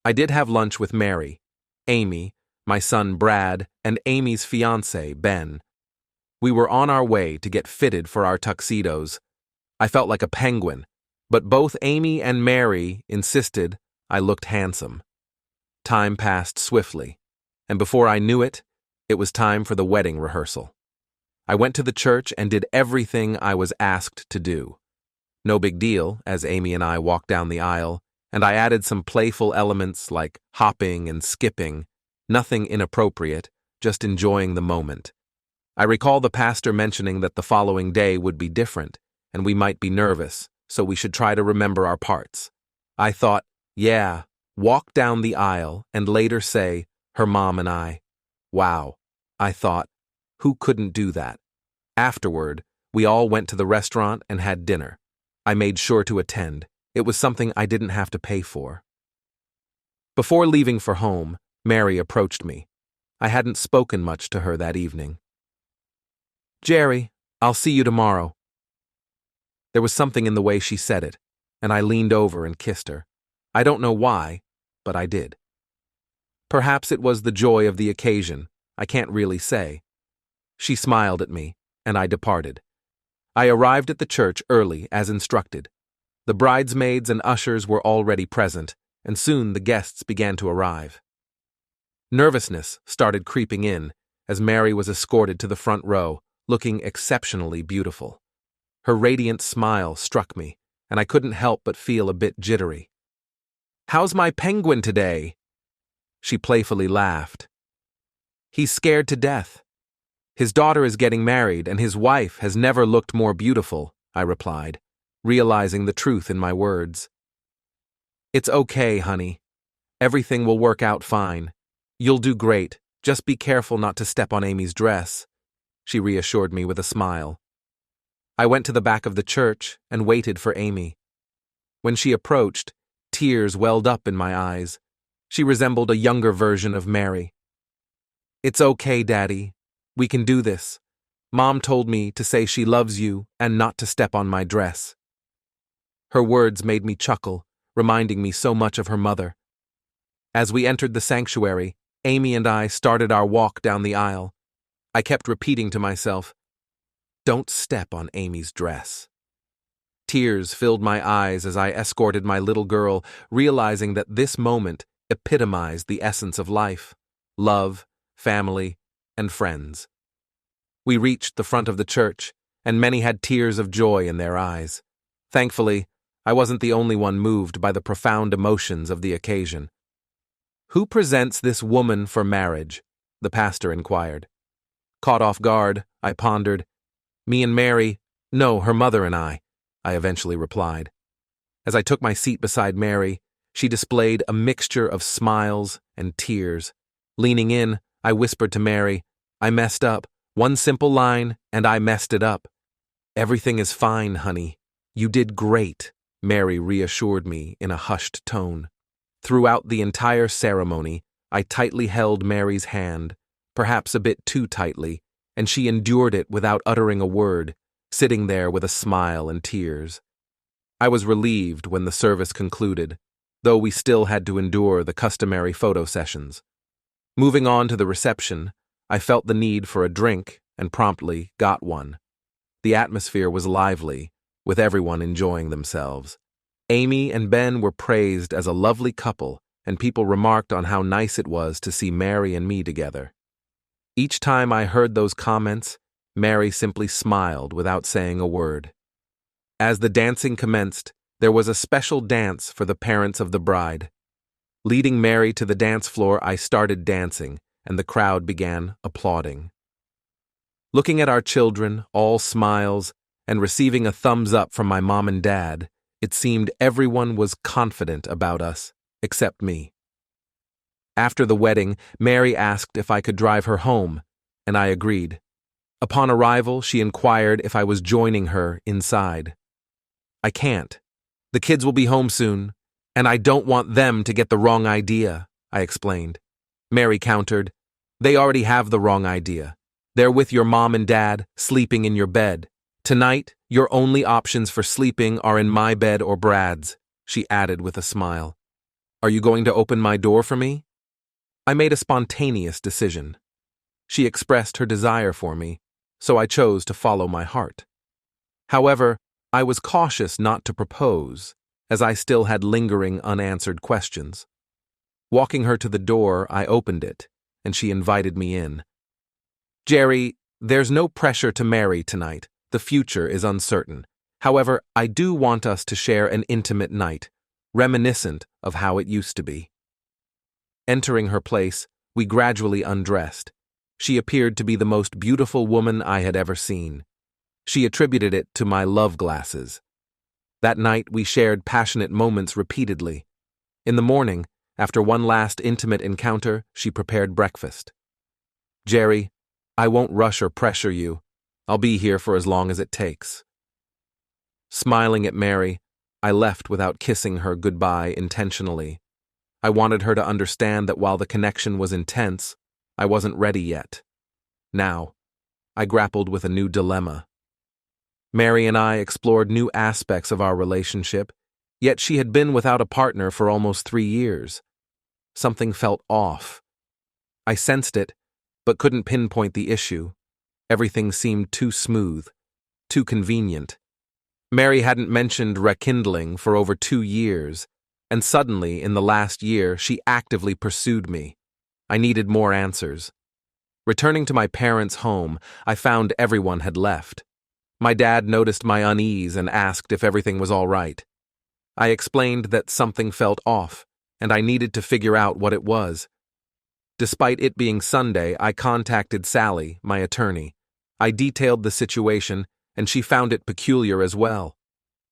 I did have lunch with Mary, Amy, my son Brad, and Amy's fiancé, Ben. We were on our way to get fitted for our tuxedos. I felt like a penguin, but both Amy and Mary insisted I looked handsome. Time passed swiftly, and before I knew it, it was time for the wedding rehearsal. I went to the church and did everything I was asked to do. No big deal, as Amy and I walked down the aisle, and I added some playful elements like hopping and skipping, nothing inappropriate, just enjoying the moment. I recall the pastor mentioning that the following day would be different, and we might be nervous, so we should try to remember our parts. I thought, yeah, walk down the aisle and later say, her mom and I. Wow, I thought, who couldn't do that? Afterward, we all went to the restaurant and had dinner. I made sure to attend. It was something I didn't have to pay for. Before leaving for home, Mary approached me. I hadn't spoken much to her that evening. Jerry, I'll see you tomorrow. There was something in the way she said it, and I leaned over and kissed her. I don't know why, but I did. Perhaps it was the joy of the occasion. I can't really say. She smiled at me, and I departed. I arrived at the church early, as instructed. The bridesmaids and ushers were already present, and soon the guests began to arrive. Nervousness started creeping in as Mary was escorted to the front row, looking exceptionally beautiful. Her radiant smile struck me, and I couldn't help but feel a bit jittery. "How's my penguin today?" She playfully laughed. "He's scared to death. His daughter is getting married, and his wife has never looked more beautiful," I replied, realizing the truth in my words. "It's okay, honey. Everything will work out fine. You'll do great. Just be careful not to step on Amy's dress," she reassured me with a smile. I went to the back of the church and waited for Amy. When she approached, tears welled up in my eyes. She resembled a younger version of Mary. "It's okay, Daddy. We can do this. Mom told me to say she loves you and not to step on my dress." Her words made me chuckle, reminding me so much of her mother. As we entered the sanctuary, Amy and I started our walk down the aisle. I kept repeating to myself, "Don't step on Amy's dress." Tears filled my eyes as I escorted my little girl, realizing that this moment epitomized the essence of life: love, family, and friends. We reached the front of the church, and many had tears of joy in their eyes. Thankfully, I wasn't the only one moved by the profound emotions of the occasion. "Who presents this woman for marriage?" the pastor inquired. Caught off guard, I pondered. "Me and Mary, no, her mother and I eventually replied. As I took my seat beside Mary, she displayed a mixture of smiles and tears. Leaning in, I whispered to Mary, "I messed up. One simple line, and I messed it up." "Everything is fine, honey. You did great," Mary reassured me in a hushed tone. Throughout the entire ceremony, I tightly held Mary's hand, perhaps a bit too tightly, and she endured it without uttering a word, sitting there with a smile and tears. I was relieved when the service concluded, though we still had to endure the customary photo sessions. Moving on to the reception, I felt the need for a drink and promptly got one. The atmosphere was lively, with everyone enjoying themselves. Amy and Ben were praised as a lovely couple, and people remarked on how nice it was to see Mary and me together. Each time I heard those comments, Mary simply smiled without saying a word. As the dancing commenced, there was a special dance for the parents of the bride. Leading Mary to the dance floor, I started dancing, and the crowd began applauding. Looking at our children, all smiles, and receiving a thumbs up from my mom and dad, it seemed everyone was confident about us, except me. After the wedding, Mary asked if I could drive her home, and I agreed. Upon arrival, she inquired if I was joining her inside. "I can't. The kids will be home soon, and I don't want them to get the wrong idea," I explained. Mary countered, "They already have the wrong idea. They're with your mom and dad, sleeping in your bed. Tonight, your only options for sleeping are in my bed or Brad's," she added with a smile. "Are you going to open my door for me?" I made a spontaneous decision. She expressed her desire for me, so I chose to follow my heart. However, I was cautious not to propose, as I still had lingering unanswered questions. Walking her to the door, I opened it, and she invited me in. "Jerry, there's no pressure to marry tonight. The future is uncertain. However, I do want us to share an intimate night, reminiscent of how it used to be." Entering her place, we gradually undressed. She appeared to be the most beautiful woman I had ever seen. She attributed it to my love glasses. That night, we shared passionate moments repeatedly. In the morning, after one last intimate encounter, she prepared breakfast. "Jerry, I won't rush or pressure you. I'll be here for as long as it takes." Smiling at Mary, I left without kissing her goodbye intentionally. I wanted her to understand that while the connection was intense, I wasn't ready yet. Now, I grappled with a new dilemma. Mary and I explored new aspects of our relationship, yet she had been without a partner for almost 3 years. Something felt off. I sensed it, but couldn't pinpoint the issue. Everything seemed too smooth, too convenient. Mary hadn't mentioned rekindling for over 2 years, and suddenly, in the last year, she actively pursued me. I needed more answers. Returning to my parents' home, I found everyone had left. My dad noticed my unease and asked if everything was all right. I explained that something felt off, and I needed to figure out what it was. Despite it being Sunday, I contacted Sally, my attorney. I detailed the situation, and she found it peculiar as well.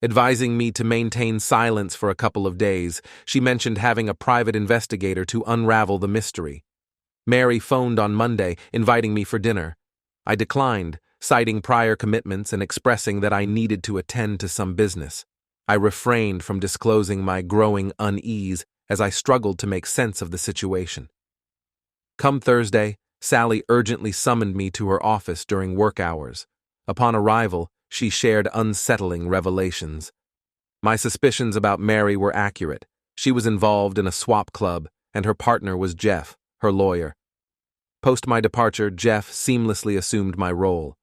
Advising me to maintain silence for a couple of days, she mentioned having a private investigator to unravel the mystery. Mary phoned on Monday, inviting me for dinner. I declined, citing prior commitments and expressing that I needed to attend to some business. I refrained from disclosing my growing unease as I struggled to make sense of the situation. Come Thursday, Sally urgently summoned me to her office during work hours. Upon arrival, she shared unsettling revelations. My suspicions about Mary were accurate. She was involved in a swap club, and her partner was Jeff, her lawyer. Post my departure, Jeff seamlessly assumed my role.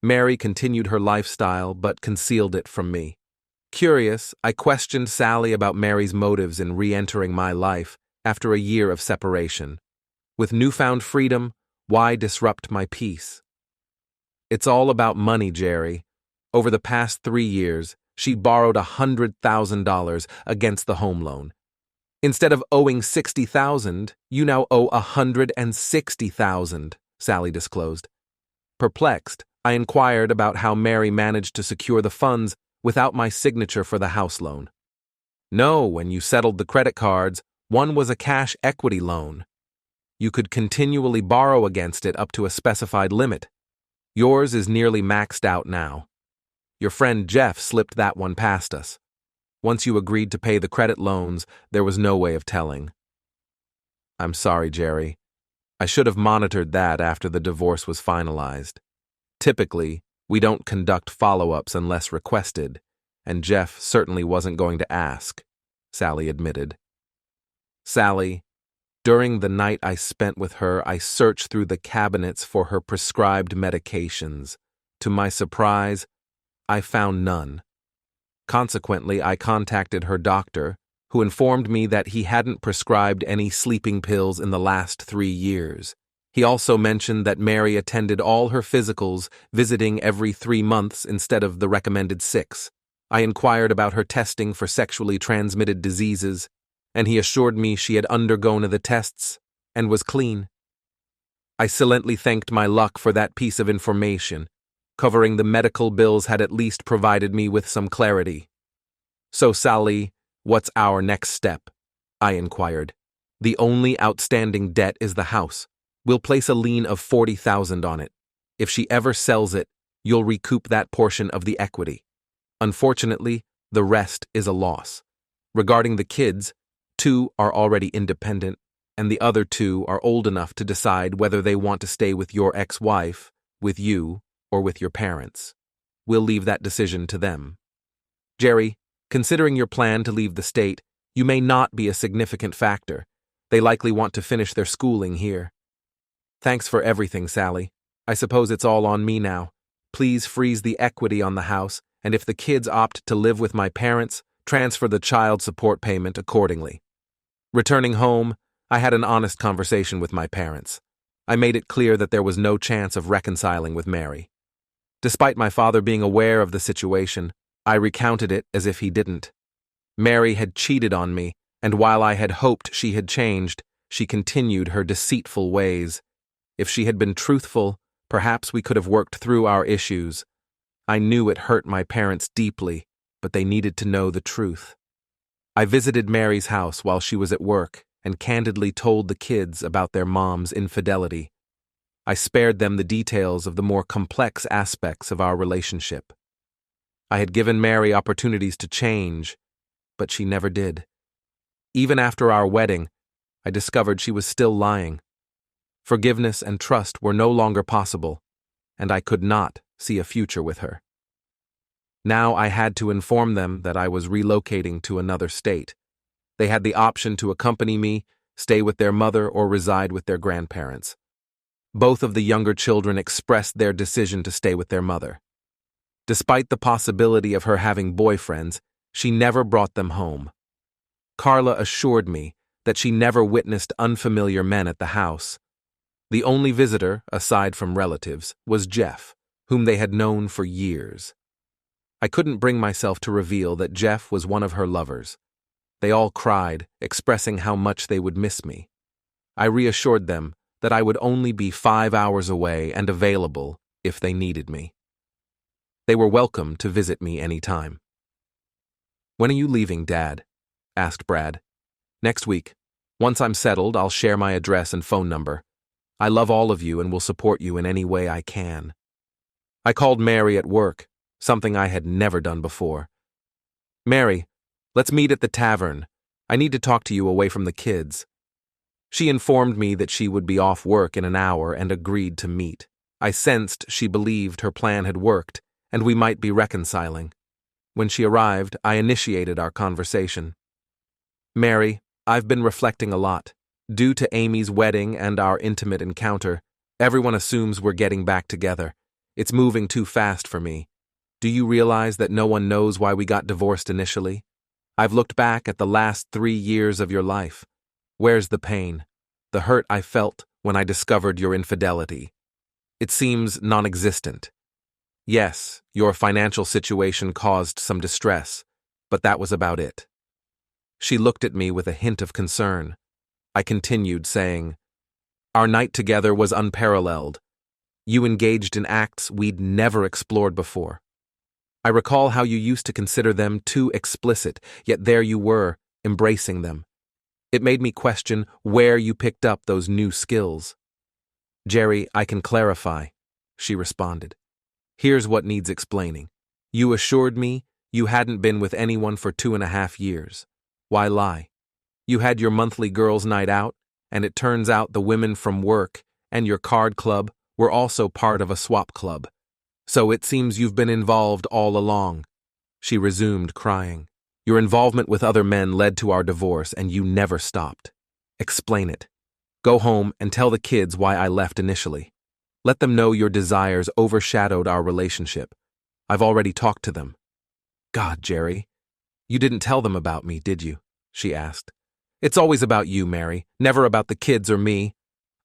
Mary continued her lifestyle but concealed it from me. Curious, I questioned Sally about Mary's motives in re-entering my life after a year of separation. With newfound freedom, why disrupt my peace? "It's all about money, Jerry. Over the past 3 years, she borrowed $100,000 against the home loan. Instead of owing $60,000, you now owe $160,000, Sally disclosed. Perplexed, I inquired about how Mary managed to secure the funds without my signature for the house loan. No, when you settled the credit cards, one was a cash equity loan. You could continually borrow against it up to a specified limit. Yours is nearly maxed out now. Your friend Jeff slipped that one past us. Once you agreed to pay the credit loans, there was no way of telling. I'm sorry, Jerry. I should have monitored that after the divorce was finalized. Typically, we don't conduct follow-ups unless requested, and Jeff certainly wasn't going to ask, Sally admitted. Sally, during the night I spent with her, I searched through the cabinets for her prescribed medications. To my surprise, I found none. Consequently, I contacted her doctor, who informed me that he hadn't prescribed any sleeping pills in the last 3 years. He also mentioned that Mary attended all her physicals, visiting every 3 months instead of the recommended 6. I inquired about her testing for sexually transmitted diseases, and he assured me she had undergone the tests and was clean. I silently thanked my luck for that piece of information. Covering the medical bills had at least provided me with some clarity. So, Sally, what's our next step? I inquired. The only outstanding debt is the house. We'll place a lien of $40,000 on it. If she ever sells it, you'll recoup that portion of the equity. Unfortunately, the rest is a loss. Regarding the kids, 2 are already independent, and the other 2 are old enough to decide whether they want to stay with your ex-wife, with you, or with your parents. We'll leave that decision to them. Jerry, considering your plan to leave the state, you may not be a significant factor. They likely want to finish their schooling here. Thanks for everything, Sally. I suppose it's all on me now. Please freeze the equity on the house, and if the kids opt to live with my parents, transfer the child support payment accordingly. Returning home, I had an honest conversation with my parents. I made it clear that there was no chance of reconciling with Mary. Despite my father being aware of the situation, I recounted it as if he didn't. Mary had cheated on me, and while I had hoped she had changed, she continued her deceitful ways. If she had been truthful, perhaps we could have worked through our issues. I knew it hurt my parents deeply, but they needed to know the truth. I visited Mary's house while she was at work and candidly told the kids about their mom's infidelity. I spared them the details of the more complex aspects of our relationship. I had given Mary opportunities to change, but she never did. Even after our wedding, I discovered she was still lying. Forgiveness and trust were no longer possible, and I could not see a future with her. Now I had to inform them that I was relocating to another state. They had the option to accompany me, stay with their mother, or reside with their grandparents. Both of the younger children expressed their decision to stay with their mother. Despite the possibility of her having boyfriends, she never brought them home. Carla assured me that she never witnessed unfamiliar men at the house. The only visitor, aside from relatives, was Jeff, whom they had known for years. I couldn't bring myself to reveal that Jeff was one of her lovers. They all cried, expressing how much they would miss me. I reassured them that I would only be 5 hours away and available if they needed me. They were welcome to visit me any time. "When are you leaving, Dad?" asked Brad. "Next week. Once I'm settled, I'll share my address and phone number. I love all of you and will support you in any way I can." I called Mary at work, something I had never done before. "Mary, let's meet at the tavern. I need to talk to you away from the kids." She informed me that she would be off work in an hour and agreed to meet. I sensed she believed her plan had worked, and we might be reconciling. When she arrived, I initiated our conversation. "Mary, I've been reflecting a lot. Due to Amy's wedding and our intimate encounter, everyone assumes we're getting back together. It's moving too fast for me. Do you realize that no one knows why we got divorced initially? I've looked back at the last 3 years of your life. Where's the pain? The hurt I felt when I discovered your infidelity? It seems non-existent. Yes, your financial situation caused some distress, but that was about it." She looked at me with a hint of concern. I continued, saying, "Our night together was unparalleled. You engaged in acts we'd never explored before. I recall how you used to consider them too explicit, yet there you were, embracing them. It made me question where you picked up those new skills." "Jerry, I can clarify," she responded. "Here's what needs explaining. You assured me you hadn't been with anyone for 2.5 years. Why lie? You had your monthly girls' night out, and it turns out the women from work and your card club were also part of a swap club. So it seems you've been involved all along." She resumed, crying. "Your involvement with other men led to our divorce, and you never stopped. Explain it. Go home and tell the kids why I left initially. Let them know your desires overshadowed our relationship. I've already talked to them." "God, Jerry, you didn't tell them about me, did you?" she asked. "It's always about you, Mary, never about the kids or me.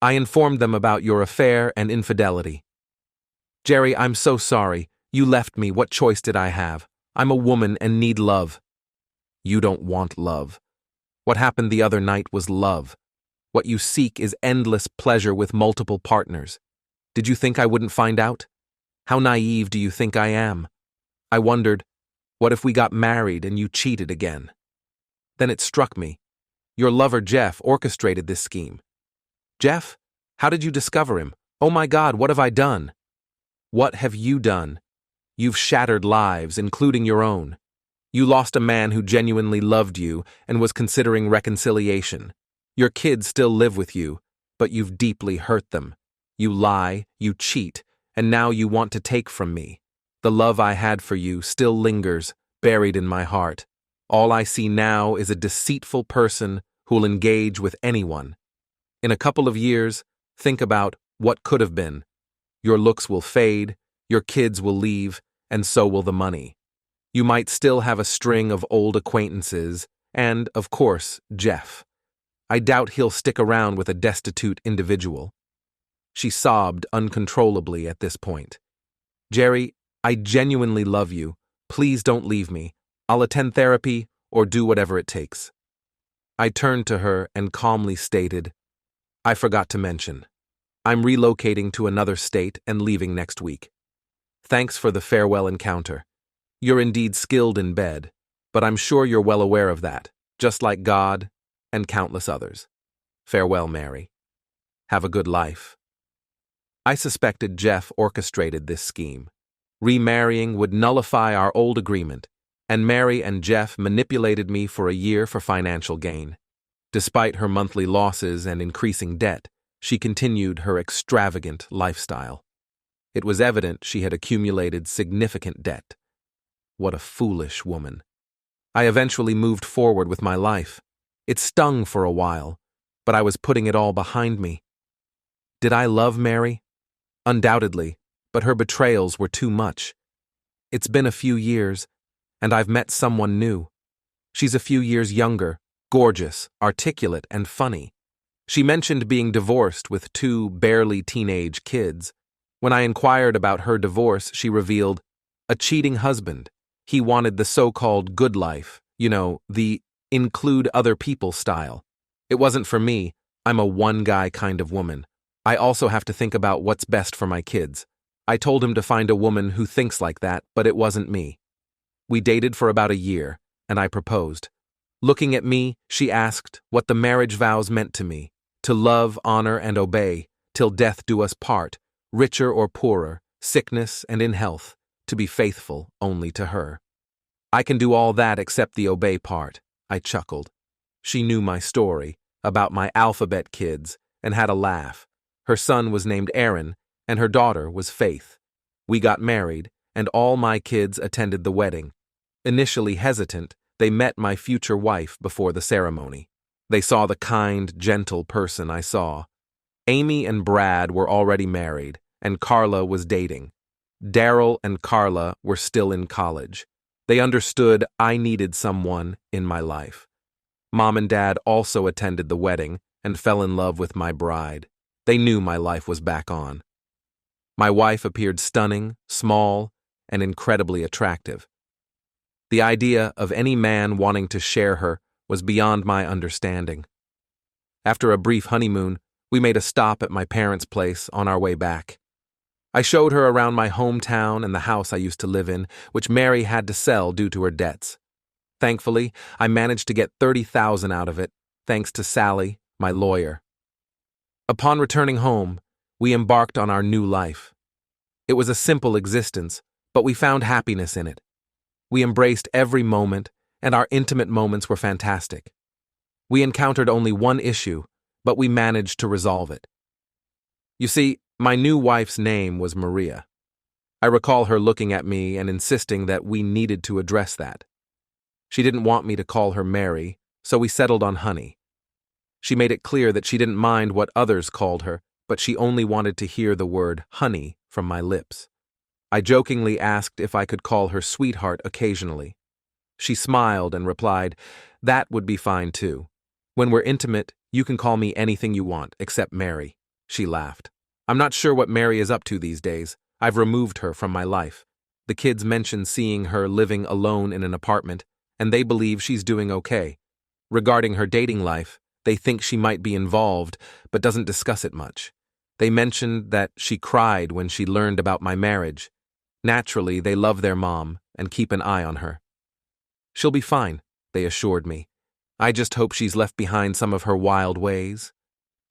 I informed them about your affair and infidelity." "Jerry, I'm so sorry. You left me. What choice did I have? I'm a woman and need love." "You don't want love. What happened the other night was love. What you seek is endless pleasure with multiple partners. Did you think I wouldn't find out? How naive do you think I am? I wondered, what if we got married and you cheated again?" Then it struck me. Your lover Jeff orchestrated this scheme. "Jeff? How did you discover him? Oh my God, what have I done?" "What have you done? You've shattered lives, including your own. You lost a man who genuinely loved you and was considering reconciliation. Your kids still live with you, but you've deeply hurt them. You lie, you cheat, and now you want to take from me. The love I had for you still lingers, buried in my heart. All I see now is a deceitful person who'll engage with anyone. In a couple of years, think about what could have been. Your looks will fade, your kids will leave, and so will the money. You might still have a string of old acquaintances, and, of course, Jeff. I doubt he'll stick around with a destitute individual." She sobbed uncontrollably at this point. "Jerry, I genuinely love you. Please don't leave me. I'll attend therapy or do whatever it takes." I turned to her and calmly stated, "I forgot to mention. I'm relocating to another state and leaving next week. Thanks for the farewell encounter. You're indeed skilled in bed, but I'm sure you're well aware of that, just like God and countless others. Farewell, Mary. Have a good life." I suspected Jeff orchestrated this scheme. Remarrying would nullify our old agreement, and Mary and Jeff manipulated me for a year for financial gain. Despite her monthly losses and increasing debt, she continued her extravagant lifestyle. It was evident she had accumulated significant debt. What a foolish woman. I eventually moved forward with my life. It stung for a while, but I was putting it all behind me. Did I love Mary? Undoubtedly, but her betrayals were too much. It's been a few years, and I've met someone new. She's a few years younger, gorgeous, articulate, and funny. She mentioned being divorced with 2 barely teenage kids. When I inquired about her divorce, she revealed, a cheating husband. He wanted the so-called good life, the include other people style. It wasn't for me. I'm a one-guy kind of woman. I also have to think about what's best for my kids. I told him to find a woman who thinks like that, but it wasn't me. We dated for about a year, and I proposed. Looking at me, she asked what the marriage vows meant to me: to love, honor, and obey, till death do us part, richer or poorer, sickness and in health, to be faithful only to her. I can do all that except the obey part, I chuckled. She knew my story, about my alphabet kids, and had a laugh. Her son was named Aaron, and her daughter was Faith. We got married, and all my kids attended the wedding. Initially hesitant, they met my future wife before the ceremony. They saw the kind, gentle person I saw. Amy and Brad were already married, and Carla was dating. Daryl and Carla were still in college. They understood I needed someone in my life. Mom and Dad also attended the wedding and fell in love with my bride. They knew my life was back on. My wife appeared stunning, small, and incredibly attractive. The idea of any man wanting to share her was beyond my understanding. After a brief honeymoon, we made a stop at my parents' place on our way back. I showed her around my hometown and the house I used to live in, which Mary had to sell due to her debts. Thankfully, I managed to get $30,000 out of it, thanks to Sally, my lawyer. Upon returning home, we embarked on our new life. It was a simple existence, but we found happiness in it. We embraced every moment, and our intimate moments were fantastic. We encountered only one issue, but we managed to resolve it. You see, my new wife's name was Maria. I recall her looking at me and insisting that we needed to address that. She didn't want me to call her Mary, so we settled on Honey. She made it clear that she didn't mind what others called her, but she only wanted to hear the word honey from my lips. I jokingly asked if I could call her sweetheart occasionally. She smiled and replied, "That would be fine too. When we're intimate, you can call me anything you want, except Mary." She laughed. "I'm not sure what Mary is up to these days. I've removed her from my life. The kids mention seeing her living alone in an apartment, and they believe she's doing okay. Regarding her dating life, they think she might be involved, but doesn't discuss it much. They mentioned that she cried when she learned about my marriage. Naturally, they love their mom and keep an eye on her. She'll be fine," they assured me. "I just hope she's left behind some of her wild ways.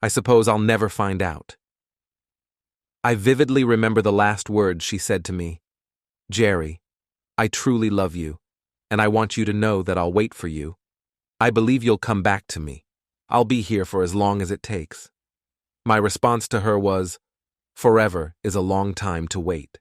I suppose I'll never find out." I vividly remember the last words she said to me. "Jerry, I truly love you, and I want you to know that I'll wait for you. I believe you'll come back to me. I'll be here for as long as it takes." My response to her was, "Forever is a long time to wait."